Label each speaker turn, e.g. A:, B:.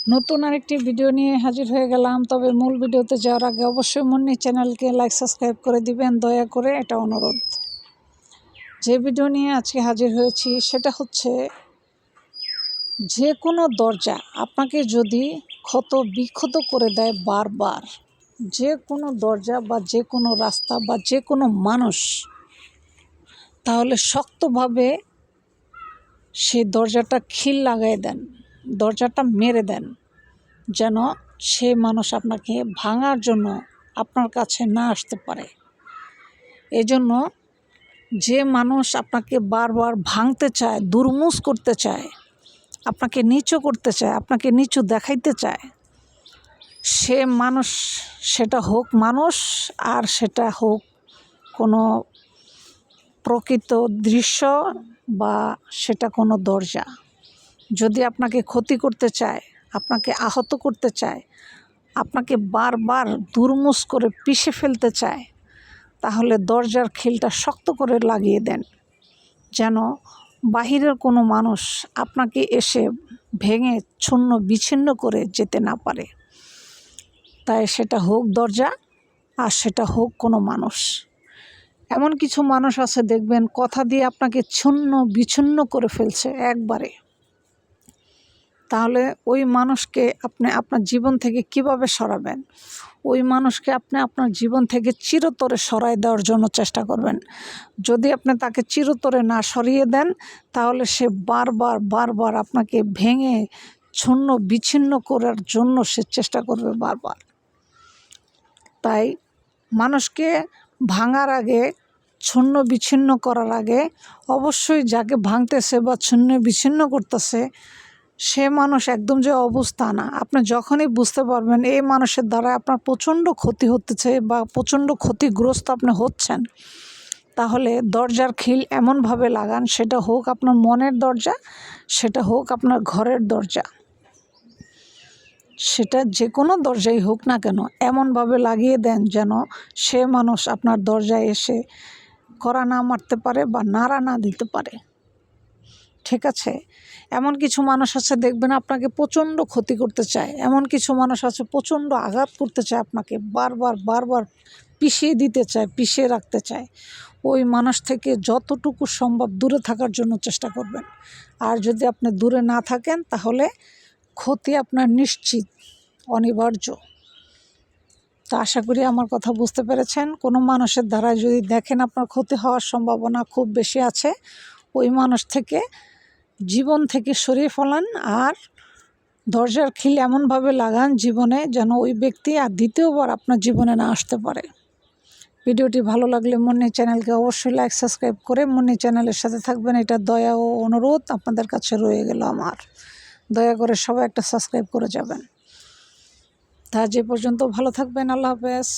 A: নতুন আরেকটি ভিডিও নিয়ে হাজির হয়ে গেলাম। তবে মূল ভিডিওতে যাওয়ার আগে অবশ্যই মুন্নি চ্যানেলকে লাইক সাবস্ক্রাইব করে দিবেন, দয়া করে, এটা অনুরোধ। যে ভিডিও নিয়ে আজকে হাজির হয়েছি সেটা হচ্ছে, যে কোনো দরজা আপনাকে যদি ক্ষত বিক্ষত করে দেয় বারবার, যে কোনো দরজা বা যে কোনো রাস্তা বা যে কোনো মানুষ, তাহলে শক্তভাবে সেই দরজাটা খিল লাগাই দেন, দরজাটা মেরে দেন, যেন সে মানুষ আপনাকে ভাঙার জন্য আপনার কাছে না আসতে পারে। এজন্য যে মানুষ আপনাকে বারবার ভাঙতে চায়, দুর্মুষ করতে চায়, আপনাকে নিচু করতে চায়, আপনাকে নিচু দেখাইতে চায়, সে মানুষ, সেটা হোক মানুষ আর সেটা হোক কোনো প্রকৃত দৃশ্য বা সেটা কোনো দরজা, যদি আপনাকে ক্ষতি করতে চায়, আপনাকে আহত করতে চায়, আপনাকে বারবার দুর্মুষ করে পিষে ফেলতে চায়, তাহলে দরজার খিলটা শক্ত করে লাগিয়ে দেন, যেন বাহিরের কোনো মানুষ আপনাকে এসে ভেঙে ছন্ন বিচ্ছিন্ন করে যেতে না পারে। তাই সেটা হোক দরজা আর সেটা হোক কোনো মানুষ। এমন কিছু মানুষ আছে দেখবেন, কথা দিয়ে আপনাকে ছন্ন বিচ্ছিন্ন করে ফেলছে একবারে। তাহলে ওই মানুষকে আপনি আপনার জীবন থেকে কিভাবে সরাবেন? ওই মানুষকে আপনি আপনার জীবন থেকে চিরতরে সরাই দেওয়ার জন্য চেষ্টা করবেন। যদি আপনি তাকে চিরতরে না সরিয়ে দেন, তাহলে সে বারবার আপনাকে ভেঙে ছন্ন বিচ্ছিন্ন করার জন্য সে চেষ্টা করবে বারবার। তাই মানুষকে ভাঙার আগে, ছন্ন বিচ্ছিন্ন করার আগে, অবশ্যই যাকে ভাঙতেছে বা ছন্ন বিচ্ছিন্ন করতেছে সে মানুষ একদম যে অবস্থা না, আপনি যখনই বুঝতে পারবেন এই মানুষের দ্বারা আপনার প্রচণ্ড ক্ষতি হতেছে বা প্রচণ্ড ক্ষতিগ্রস্ত আপনি হচ্ছেন, তাহলে দরজার খিল এমনভাবে লাগান, সেটা হোক আপনার মনের দরজা, সেটা হোক আপনার ঘরের দরজা, সেটা যে কোনো দরজাই হোক না কেন, এমনভাবে লাগিয়ে দেন যেন সে মানুষ আপনার দরজায় এসে কড়া না মারতে পারে বা নাড়া না দিতে পারে। ঠিক আছে? এমন কিছু মানুষ আছে দেখবেন আপনাকে প্রচণ্ড ক্ষতি করতে চায়, এমন কিছু মানুষ আছে প্রচণ্ড আঘাত করতে চায়, আপনাকে বারবার পিষিয়ে দিতে চায়, পিষিয়ে রাখতে চায়। ওই মানুষ থেকে যতটুকু সম্ভব দূরে থাকার জন্য চেষ্টা করবেন। আর যদি আপনি দূরে না থাকেন, তাহলে ক্ষতি আপনার নিশ্চিত, অনিবার্য। তো আশা করি আমার কথা বুঝতে পেরেছেন। কোনো মানুষের দ্বারা যদি দেখেন আপনার ক্ষতি হওয়ার সম্ভাবনা খুব বেশি আছে, ওই মানুষ থেকে জীবন থেকে সরিয়ে ফেলান আর দরজার খিল এমনভাবে লাগান জীবনে, যেন ওই ব্যক্তি আর দ্বিতীয়বার আপনার জীবনে না আসতে পারে। ভিডিওটি ভালো লাগলে মুন্নি চ্যানেলকে অবশ্যই লাইক সাবস্ক্রাইব করে মুন্নি চ্যানেলের সাথে থাকবেন, এটা দয়া ও অনুরোধ আপনাদের কাছে রয়ে গেল আমার। দয়া করে সবাই একটা সাবস্ক্রাইব করে যাবেন। তা যে পর্যন্ত ভালো থাকবেন, আল্লাহ হাফেজ।